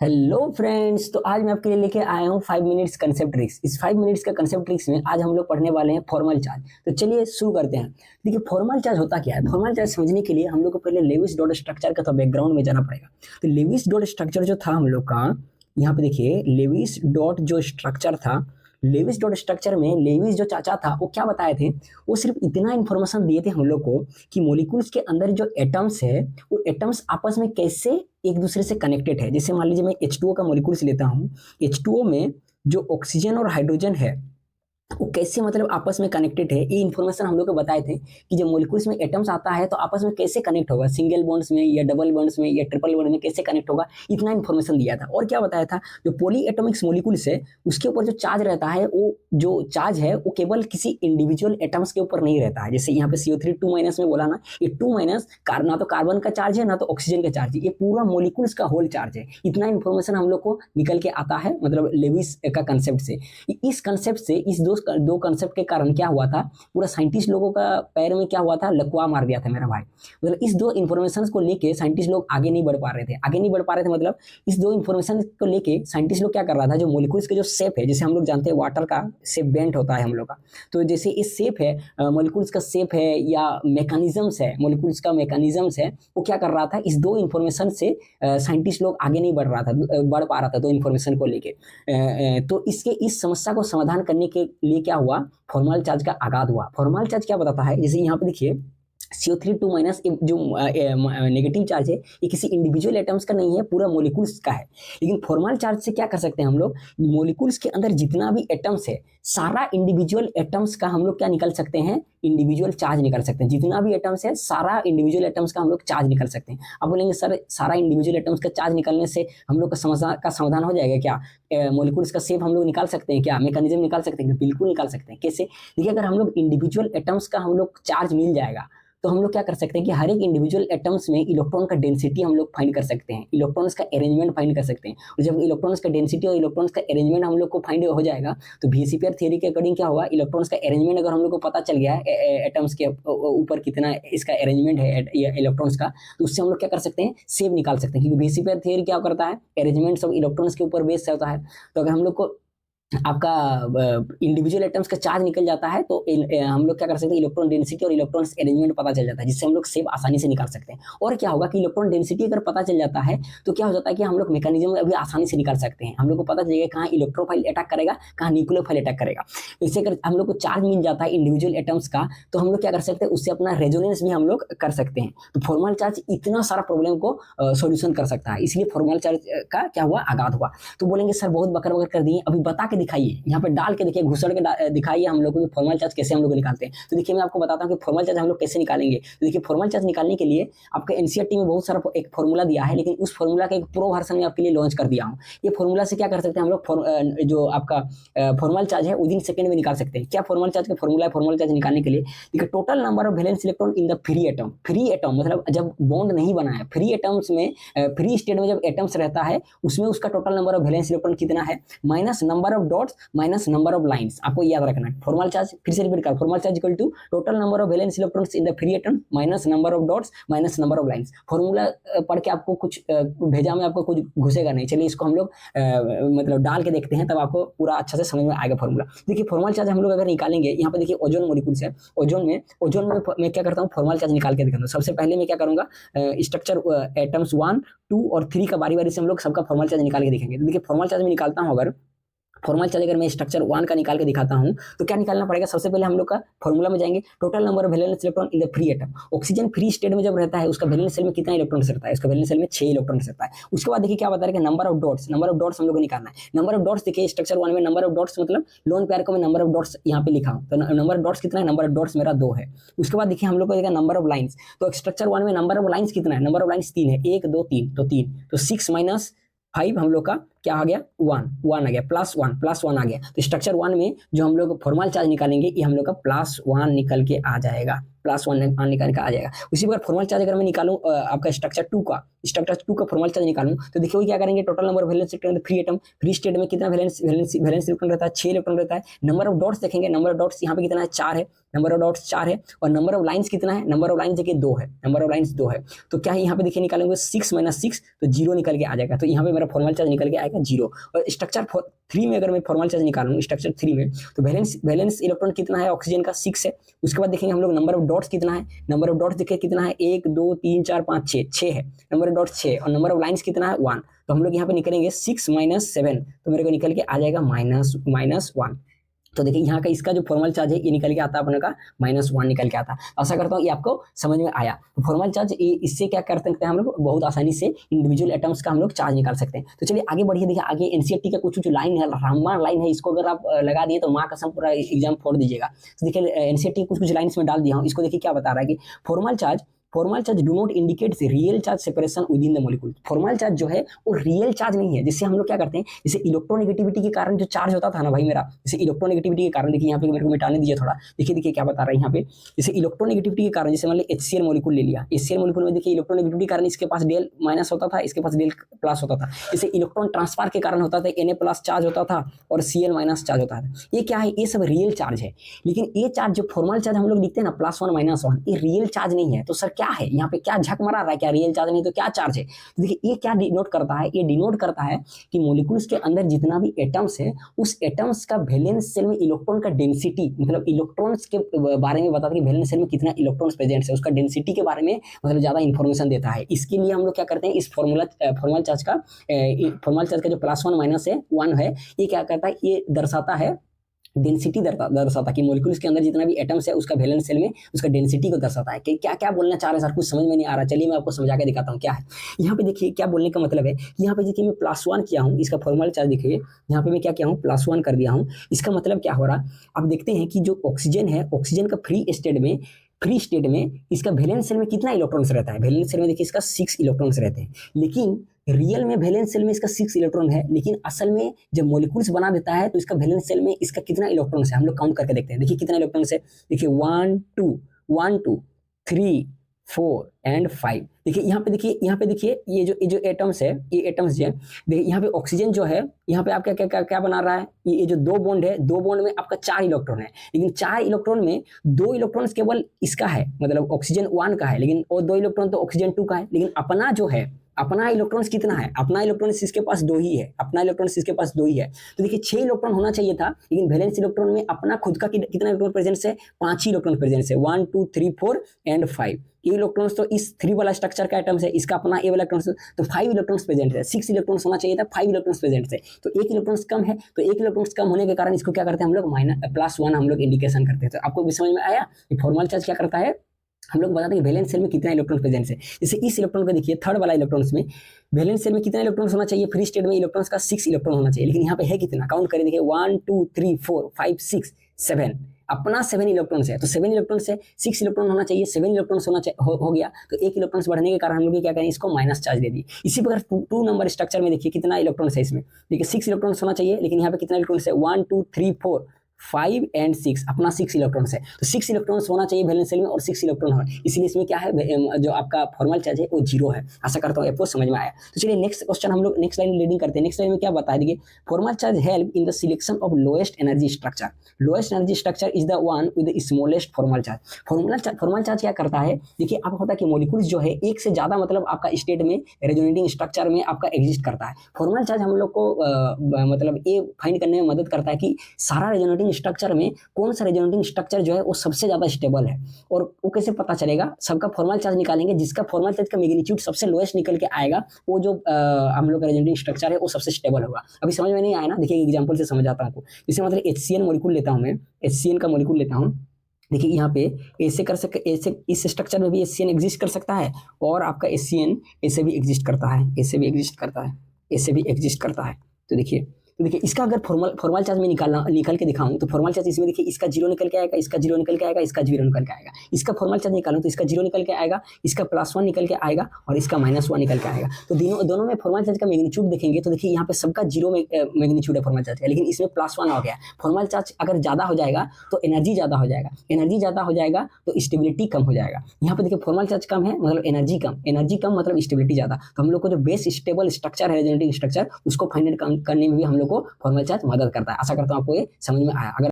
Hello friends. तो आज मैं आपके लिए लेके आया हूँ 5 मिनट्स कंसेप्ट ट्रिक्स। इस 5 मिनट्स का कंसेप्ट ट्रिक्स में आज हम लोग पढ़ने वाले हैं फॉर्मल चार्ज। तो चलिए शुरू करते हैं। देखिए फॉर्मल चार्ज होता क्या है। फॉर्मल चार्ज समझने के लिए हम लोग को पहले लेविस डॉट स्ट्रक्चर का तो बैकग्राउंड में जाना पड़ेगा। तो लेविस डॉट स्ट्रक्चर जो था हम लोग का, यहाँ पे देखिए लेविस डॉट जो स्ट्रक्चर था, लेविस डॉट स्ट्रक्चर में लेविस जो चाचा था वो क्या बताए थे, वो सिर्फ इतना इंफॉर्मेशन दिए थे हम लोग को कि मॉलिक्यूल्स के अंदर जो एटम्स है वो एटम्स आपस में कैसे एक दूसरे से कनेक्टेड है। जैसे मान लीजिए मैं H2O का मॉलिक्यूल्स लेता हूँ, H2O में जो ऑक्सीजन और हाइड्रोजन है वो कैसे मतलब आपस में कनेक्टेड है, ये इन्फॉर्मेशन हम लोग को बताए थे कि जब मॉलिक्यूल्स में एटम्स आता है तो आपस में कैसे कनेक्ट होगा, सिंगल बॉन्ड्स में या डबल बॉन्ड्स में या ट्रिपल बॉन्ड में कैसे कनेक्ट होगा, इतना इन्फॉर्मेशन दिया था। और क्या बताया था, जो पॉली एटॉमिक्स मॉलिक्यूल्स है उसके ऊपर जो चार्ज रहता है, वो जो चार्ज है वो केवल किसी इंडिविजुअल एटम्स के ऊपर नहीं रहता है। जैसे यहाँ पे CO3 2- में बोला ना, ये 2- ना तो कार्बन का चार्ज है ना तो ऑक्सीजन का चार्ज है, ये पूरा मॉलिक्यूल्स का होल चार्ज है। इतना इन्फॉर्मेशन हम लोग को निकल के आता है मतलब लेविस का कंसेप्ट से। इस कंसेप्ट से, इस दो कंसेप्ट के कारण क्या हुआ था, पूरा साइंटिस्ट लोगों का पैर में क्या हुआ था, लकवा मार दिया था मेरा भाई। मतलब इस दो इन्फॉर्मेशन को लेके साइंटिस्ट लोग आगे नहीं बढ़ पा रहे थे। मतलब इस दो इन्फॉर्मेशन को लेके साइंटिस्ट लोग क्या कर रहा था, जो मॉलिक्यूल्स के जो शेप है, जैसे हम लोग जानते हैं वाटर का शेप बेंट होता है हम लोग का, तो जैसे इस शेप है मॉलिक्यूल्स का शेप है या मैकेनिज्म्स है, मॉलिक्यूल्स का मैकेनिज्म्स है, वो क्या कर रहा था, इस दो इन्फॉर्मेशन से साइंटिस्ट लोग आगे नहीं बढ़ पा रहा था दो इन्फॉर्मेशन को लेके। तो इसके इस समस्या को समाधान करने के लिए क्या हुआ, फॉर्मल चार्ज का आगाज हुआ। फॉर्मल चार्ज क्या बताता है, जैसे यहाँ पे देखिए CO3 2- जो नेगेटिव चार्ज है ये किसी इंडिविजुअल एटम्स का नहीं है, पूरा मॉलिक्यूल्स का है। लेकिन फॉर्मल चार्ज से क्या कर सकते हैं हम लोग, मॉलिक्यूल्स के अंदर जितना भी एटम्स है सारा इंडिविजुअल एटम्स का हम लोग क्या निकल सकते हैं, इंडिविजुअल चार्ज निकल सकते हैं। जितना भी एटम्स है सारा इंडिविजुअल एटम्स का हम लोग चार्ज निकल सकते हैं। अब बोलेंगे सर सारा इंडिविजुअल एटम्स का चार्ज निकलने से हम लोग का समस्या का समाधान हो जाएगा क्या, मॉलिक्यूल्स का शेप हम लोग निकाल सकते हैं क्या, मैकेनिज्म निकाल सकते हैं? बिल्कुल निकाल सकते हैं। कैसे? देखिए अगर हम लोग इंडिविजुअल एटम्स का हम लोग चार्ज मिल जाएगा तो हम लोग क्या कर सकते हैं कि हर एक इंडिविजुअल एटम्स में इलेक्ट्रॉन का डेंसिटी हम लोग फाइंड कर सकते हैं, इलेक्ट्रॉन्स का अरेंजमेंट फाइंड कर सकते हैं। और जब इलेक्ट्रॉन्स का डेंसिटी और इलेक्ट्रॉन्स का अरेंजमेंट हम लोग को फाइंड हो जाएगा तो VSEPR थ्योरी के अकॉर्डिंग क्या होगा, इलेक्ट्रॉन्स का अरेंजमेंट अगर हम लोग को पता चल गया है एटम्स के ऊपर कितना इसका अरेंजमेंट है इलेक्ट्रॉन्स का, तो उससे हम लोग क्या कर सकते हैं, शेप निकाल सकते हैं। क्योंकि VSEPR थ्योरी क्या करता है, अरेंजमेंट ऑफ इलेक्ट्रॉन्स के ऊपर बेस होता है। तो अगर हम लोग को आपका इंडिविजुअल एटम्स का चार्ज निकल जाता है तो हम लोग क्या कर सकते हैं, इलेक्ट्रॉन डेंसिटी और इलेक्ट्रॉन अरेंजमेंट पता चल जाता है, जिससे हम लोग शेप आसानी से निकाल सकते हैं। और क्या होगा कि इलेक्ट्रॉन डेंसिटी अगर पता चल जाता है तो क्या हो जाता है कि हम लोग मैकेनिज्म अभी आसानी से निकाल सकते हैं। हम लोग को पता चलेगा कहाँ इलेक्ट्रोफाइल अटैक करेगा, कहाँ न्यूक्लियोफाइल अटैक करेगा। इससे अगर हम लोग को चार्ज मिल जाता है इंडिविजुअल एटम्स का तो हम लोग क्या कर सकते हैं, उससे अपना रेजोनेंस भी हम लोग कर सकते हैं। तो फॉर्मल चार्ज इतना सारा प्रॉब्लम को सोल्यूशन कर सकता है, इसलिए फॉर्मल चार्ज का क्या हुआ, आगाज हुआ। तो बोलेंगे सर बहुत बकर बकर कर दिए, अभी बता के दिखाइए, यहाँ पे डाल के देखिए, घुसड़ के दिखाइए हम लोग को फॉर्मल चार्ज कैसे हम लोग निकालते हैं। तो देखिए मैं आपको बताता हूँ कि फॉर्मल चार्ज हम लोग कैसे निकालेंगे। तो देखिए फॉर्मल चार्ज निकालने के लिए आपके NCERT में बहुत सारा एक फॉर्मूला दिया है, लेकिन उस फॉर्मूला का एक प्रो वर्जन में आपके लिए लॉन्च कर दिया हूँ। ये फॉर्मूला से क्या कर सकते हैं हम लोग, जो आपका फॉर्मल चार्ज है विदिन सेकंड में निकाल सकते हैं। क्या फॉर्मल चार्ज का फॉर्मूला है, फॉर्मल चार्ज निकालने के लिए देखिए, total number of valence electron in the free atom. Free atom मतलब जब बॉन्ड नहीं बना है, फ्री एटम्स में, फ्री स्टेट में जब एटम्स रहता है उसमें उसका total number of valence electron कितना है, minus number of dots minus number of lines. आपको याद रखना है फॉर्मल चार्ज, फिर से रिपीट कर, formal charge equal to total number of valence electrons in the free atom minus number of dots minus number of lines. Formula पढ़ के आपको कुछ भेजा में आपको कुछ घुसेगा नहीं। चलिए इसको हम लोग मतलब डाल के देखते हैं, तब आपको पूरा अच्छा से समझ में आएगा फॉर्मूला। देखिए फॉर्मल चार्ज हम लोग अगर निकालेंगे, यहाँ पे देखिए ओजोन मॉलिक्यूल्स है, ओजोन में मैं क्या करता हूँ, फॉर्मल चार्ज निकाल के दिखाता हूँ। सबसे पहले मैं क्या करूंगा, स्ट्रक्चर एटम्स 1, 2 और 3 का बारी बारी से हम लोग सबका फॉर्मल चार्ज निकाल के देखेंगे। तो देखिए फॉर्मल चार्ज में निकालता हूँ, अगर फॉर्मल चार्ज अगर मैं स्ट्रक्चर 1 का निकाल के दिखाता हूं तो क्या निकालना पड़ेगा, सबसे पहले हम लोग का फॉर्मूला में जाएंगे, total number of valence electron in the free atom. Oxygen free state में जब रहता है उसका वैलेंस सेल में कितना इलेक्ट्रॉन रहता है, उसका वैलेंस सेल में 6 इलेक्ट्रॉन रहता है। उसके बाद देखिए क्या बता रहा है कि नंबर ऑफ डॉट्स हम लोग को निकालना है। नंबर ऑफ डॉट्स देखिए स्ट्रक्चर 1 में नंबर ऑफ डॉट्स मतलब लोन पेयर को मैं नंबर ऑफ डॉट्स यहाँ पे लिखा हूं, तो नंबर ऑफ डॉट्स कितना है, नंबर ऑफ डॉट्स मेरा 2 है। उसके बाद देखिए हम लोग को देखा नंबर ऑफ लाइंस, तो स्ट्रक्चर 1 में नंबर ऑफ लाइंस कितना है, नंबर ऑफ लाइंस 3 है, 1 2 3, तो 3, तो 6 - 5 हम लोग का क्या आ गया 1 आ गया, +1 आ गया। तो स्ट्रक्चर 1 में जो हम लोग फॉर्मल चार्ज निकालेंगे ये हम लोग का +1 निकल के आ जाएगा, +1 निकल के आ जाएगा। उसी प्रकार फॉर्मल चार्ज अगर मैं निकालूं आपका स्ट्रक्चर 2 का फॉर्मल चार्ज निकालूं तो देखिए क्या करेंगे, total number of valence electron free atom, free state में कितना वैलेंस इलेक्ट्रॉन रहता है, 6 इलेक्ट्रॉन रहता है। नंबर ऑफ डॉट्स देखेंगे, नंबर ऑफ डॉट्स यहाँ पे कितना है 4 है, नंबर ऑफ डॉट्स 4 है। और नंबर ऑफ लाइंस कितना है, नंबर ऑफ लाइंस देखिए 2 है, नंबर ऑफ लाइंस 2 है। तो क्या है यहाँ पे देखिए निकालेंगे 6 - 6 तो 0 निकल के आ जाएगा। तो यहाँ पे मेरा फॉर्मल चार्ज निकल के आएगा 0। और स्ट्रक्चर 3 में अगर मैं फॉर्मल चार्ज निकालूं स्ट्रक्चर 3 में तो वैलेंस इलेक्ट्रॉन कितना है ऑक्सीजन का 6 है। उसके बाद देखेंगे हम लोग नंबर ऑफ डॉट्स कितना है, नंबर ऑफ डॉट्स देखिए कितना है 1 2 3 4 5 6 है, नंबर ऑफ डॉट्स 6 और नंबर ऑफ लाइंस कितना है 1। तो हम लोग यहाँ पे निकलेंगे 6 - 7 तो मेरे को निकल के आ जाएगा -1। तो देखिए यहाँ का इसका जो फॉर्मल चार्ज है ये निकल के आता है अपने का -1 निकल के आता है। आशा करता हूँ ये आपको समझ में आया। तो फॉर्मल चार्ज इससे क्या कर सकते हैं हम लोग, बहुत आसानी से इंडिविजुअल एटम्स का हम लोग चार्ज निकाल सकते हैं। तो चलिए आगे बढ़िए, देखिए आगे एनसीईआरटी का कुछ लाइन है, रामबाण लाइन है, इसको अगर आप लगा दिए तो माँ कसम पूरा एग्जाम फोड़ दीजिएगा। तो देखिए एनसीईआरटी कुछ लाइन में डाल दिया हूँ, इसको देखिए क्या बता रहा है कि formal charge do not indicate real charge separation with in the molecule. Formal charge जो है वो रियल चार्ज नहीं है। जिससे हम लोग क्या करते हैं, जैसे इलेक्ट्रोनेगेटिविटी के कारण जो चार्ज होता था ना भाई मेरा, जैसे इलेक्ट्रोनेगेटिविटी के कारण, देखिए यहाँ पे मेरे को मिटाने दीजिए थोड़ा, देखिए क्या बता रहा है यहाँ पे, जैसे इलेक्ट्रोनेगेटिविटी के कारण, जैसे मान लीजिए HCl मॉलिक्यूल ले लिया, HCl मॉलिक्यूल में देखिए इलेक्ट्रोनेगेटिविटी के कारण इसके पास डेल माइनस होता था, इसके पास डेल प्लस होता था। जैसे इलेक्ट्रॉन ट्रांसफर के कारण होता था Na+ चार्ज होता था और Cl- चार्ज होता था। ये क्या है, ये सब रियल चार्ज है। लेकिन ये चार्ज जो फॉर्मल चार्ज हम लोग लिखते हैं ना +1 - 1, ये रियल चार्ज नहीं है। तो सर क्या है यहाँ पे, क्या झक मारा रहा है, क्या रियल चार्ज नहीं तो क्या चार्ज है। तो देखिए ये क्या डिनोट करता है, ये डिनोट करता है कि मॉलिक्यूल्स के अंदर जितना भी एटम्स है उस एटम्स का वैलेंस सेल में इलेक्ट्रॉन का डेंसिटी, मतलब इलेक्ट्रॉन्स के बारे में बताता है कि वैलेंस सेल में कितना इलेक्ट्रॉन्स प्रेजेंट है, उसका डेंसिटी के बारे में मतलब ज्यादा इंफॉर्मेशन देता है। इसके लिए हम लोग क्या करते हैं, इस फॉर्मल चार्ज का जो +1 - 1 है, ये क्या करता है, ये दर्शाता है डेंसिटी दर्शाता कि मॉलिक्यूल्स के अंदर जितना भी एटम्स है उसका वैलेंस सेल में उसका डेंसिटी को दर्शाता है। कि क्या क्या बोलना चाह रहे हैं सर, कुछ समझ में नहीं आ रहा, चलिए मैं आपको समझा के दिखाता हूँ क्या है। यहाँ पे देखिए क्या बोलने का मतलब है, यहाँ पे देखिए मैं +1 किया हूँ, इसका फॉर्मल चार्ज देखिए यहाँ पे मैं क्या किया हूँ +1 कर दिया हूँ। इसका मतलब क्या हो रहा, आप देखते हैं कि जो ऑक्सीजन है, ऑक्सीजन का फ्री स्टेट में इसका वैलेंस सेल में कितना इलेक्ट्रॉन्स रहता है, वैलेंस सेल में देखिए इसका 6 इलेक्ट्रॉन्स रहते हैं। लेकिन रियल में वैलेंस सेल में इसका 6 इलेक्ट्रॉन है, लेकिन असल में जब मॉलिक्यूल्स बना देता है तो इसका वैलेंस सेल में इसका कितना इलेक्ट्रॉन्स है, हम लोग काउंट करके देखते हैं। देखिए कितना इलेक्ट्रॉन्स है, देखिए 1 2 3 4 एंड 5। देखिए यहाँ पे देखिए ये जो एटम्स है, ये एटम्स जो है, देखिए यहाँ पे ऑक्सीजन जो है, यहाँ पे आप क्या बना रहा है, ये जो 2 बॉन्ड है, 2 बॉन्ड में आपका 4 इलेक्ट्रॉन है। लेकिन 4 इलेक्ट्रॉन में 2 इलेक्ट्रॉन केवल इसका है, मतलब ऑक्सीजन 1 का है, लेकिन और 2 इलेक्ट्रॉन तो ऑक्सीजन 2 का है। लेकिन अपना जो है, अपना इलेक्ट्रॉन्स कितना है, अपना इलेक्ट्रॉन्स इसके पास 2 ही है, अपना इलेक्ट्रॉन्स इसके पास 2 ही है। तो देखिए 6 इलेक्ट्रॉन होना चाहिए था, लेकिन वैलेंस इलेक्ट्रॉन में अपना खुद का कितना इलेक्ट्रॉन प्रेजेंस है, 5 ही इलेक्ट्रॉन प्रेजेंस है, 1 2 3 4 एंड 5। ये इलेक्ट्रॉन्स तो इस 3 वाला स्ट्रक्चर का एटम्स है, इसका अपना ए वाला इलेक्ट्रॉन्स, तो 5 इलेक्ट्रॉन्स प्रेजेंट है। 6 इलेक्ट्रॉन्स होना चाहिए था, 5 इलेक्ट्रॉन्स प्रेजेंट है, तो 1 इलेक्ट्रॉन्स कम है। तो 1 इलेक्ट्रॉन्स कम होने के कारण इसको क्या करते हैं हम लोग +1 हम लोग इंडिकेशन करते हैं। तो आपको भी समझ में आया कि फॉर्मल चार्ज क्या करता है, हम लोग बताते हैं वैलेंस सेल में कितना इलेक्ट्रॉन प्रेजेंस है। जैसे इस इलेक्ट्रॉन को देखिए, थर्ड वाला इलेक्ट्रॉन्स में वैलेंस सेल में कितना इलेक्ट्रॉन्स होना चाहिए, फ्री स्टेट में इलेक्ट्रॉन्स का 6 इलेक्ट्रॉन होना चाहिए, लेकिन यहाँ पे है कितना, काउंट करें देखिए 1 2 3 4 5 6 7, अपना 7 इलेक्ट्रॉन्स है। तो 7 इलेक्ट्रॉन्स है, 6 इलेक्ट्रॉन होना चाहिए, 7 इलेक्ट्रॉन्स हो गया। तो 1 इलेक्ट्रॉन्स बढ़ने के कारण हम लोग क्या करें, इसको माइनस चार्ज दे दी। इसी प्रकार 2 नंबर स्ट्रक्चर में देखिए कितना इलेक्ट्रॉन्स है, इसमें देखिए 6 इलेक्ट्रॉन्स होना चाहिए, लेकिन यहाँ पे कितना इलेक्ट्रॉन्स है, 1 2 3 4 5 एंड 6, अपना 6 इलेक्ट्रॉन्स है। तो 6 इलेक्ट्रॉन्स होना चाहिए वैलेंस सेल में और 6 इलेक्ट्रॉन है, इसलिए इसमें क्या है, जो आपका फॉर्मल चार्ज है वो 0 है। आशा करता हूँ आपको समझ में आया। तो चलिए नेक्स्ट क्वेश्चन हम लोग नेक्स्ट लाइन रीडिंग करते हैं। नेक्स्ट लाइन में क्या बता देखिए, formal charge help in the selection of lowest energy structure. Lowest energy structure is the one with the smallest formal charge. Formal charge क्या करता है, देखिए आपको पता है कि मॉलिक्यूल्स जो है एक से ज्यादा मतलब आपका स्टेट में रेजोनेटिंग स्ट्रक्चर में आपका एग्जिस्ट करता है। फॉर्मल चार्ज हम लोग को मतलब ये फाइंड करने में मदद करता है कि सारा रेजोनेटिंग स्ट्रक्चर में कौन सा रेजोनेटिंग स्ट्रक्चर जो है वो सबसे ज्यादा स्टेबल है। और वो कैसे पता चलेगा, सबका फॉर्मल चार्ज निकालेंगे, जिसका फॉर्मल चार्ज का मैग्नीट्यूड सबसे लोएस्ट निकल के आएगा वो जो हम लोग का रेजोनेटिंग स्ट्रक्चर है वो सबसे स्टेबल होगा। अभी समझ में नहीं आया ना, देखिए एग्जांपल से समझ आता हूँ। जैसे मतलब HCl मॉलिक्यूल लेता हूँ मैं, HCl का मॉलिक्यूल लेता हूँ, देखिए यहाँ पे ऐसे कर सकते, ऐसे इस स्ट्रक्चर में भी HCl एग्जिस्ट कर सकता है, और आपका HCl ऐसे भी एग्जिस्ट करता है, ऐसे भी एग्जिस्ट करता है, ऐसे भी एग्जिस्ट करता है। तो देखिए तो देखिए इसका अगर फॉर्मल चार्ज में निकल के दिखाऊं तो फॉर्मल चार्ज इसमें देखिए इसका जीरो निकल के आएगा, इसका जीरो निकल के आएगा, इसका जीरो निकल के आएगा। इसका फॉर्मल चार्ज निकालूं तो इसका जीरो निकल के आएगा, इसका +1 निकल के आएगा और इसका -1 निकल के आएगा। तो दोनों में फॉर्मल चार्ज का मैग्नीट्यूड देखेंगे तो देखिए यहाँ पे सबका जीरो मैग्नीट्यूड है फॉर्मल चार्ज का, लेकिन इसमें +1 आ गया। फॉर्मल चार्ज अगर ज्यादा हो जाएगा तो एनर्जी ज्यादा हो जाएगा, एनर्जी ज्यादा हो जाएगा तो स्टेबिलिटी कम हो जाएगा। यहाँ पे देखिए फॉर्मल चार्ज कम है मतलब एनर्जी कम, एनर्जी कम मतलब स्टेबिलिटी ज्यादा। तो हम लोग को जो बेस स्टेबल स्ट्रक्चर है रेजोनेटिंग स्ट्रक्चर उसको फाइंड करने में भी हम लोग को फॉर्मल चार्ज मदद करता है। आशा करता हूँ आपको ये समझ में आया। अगर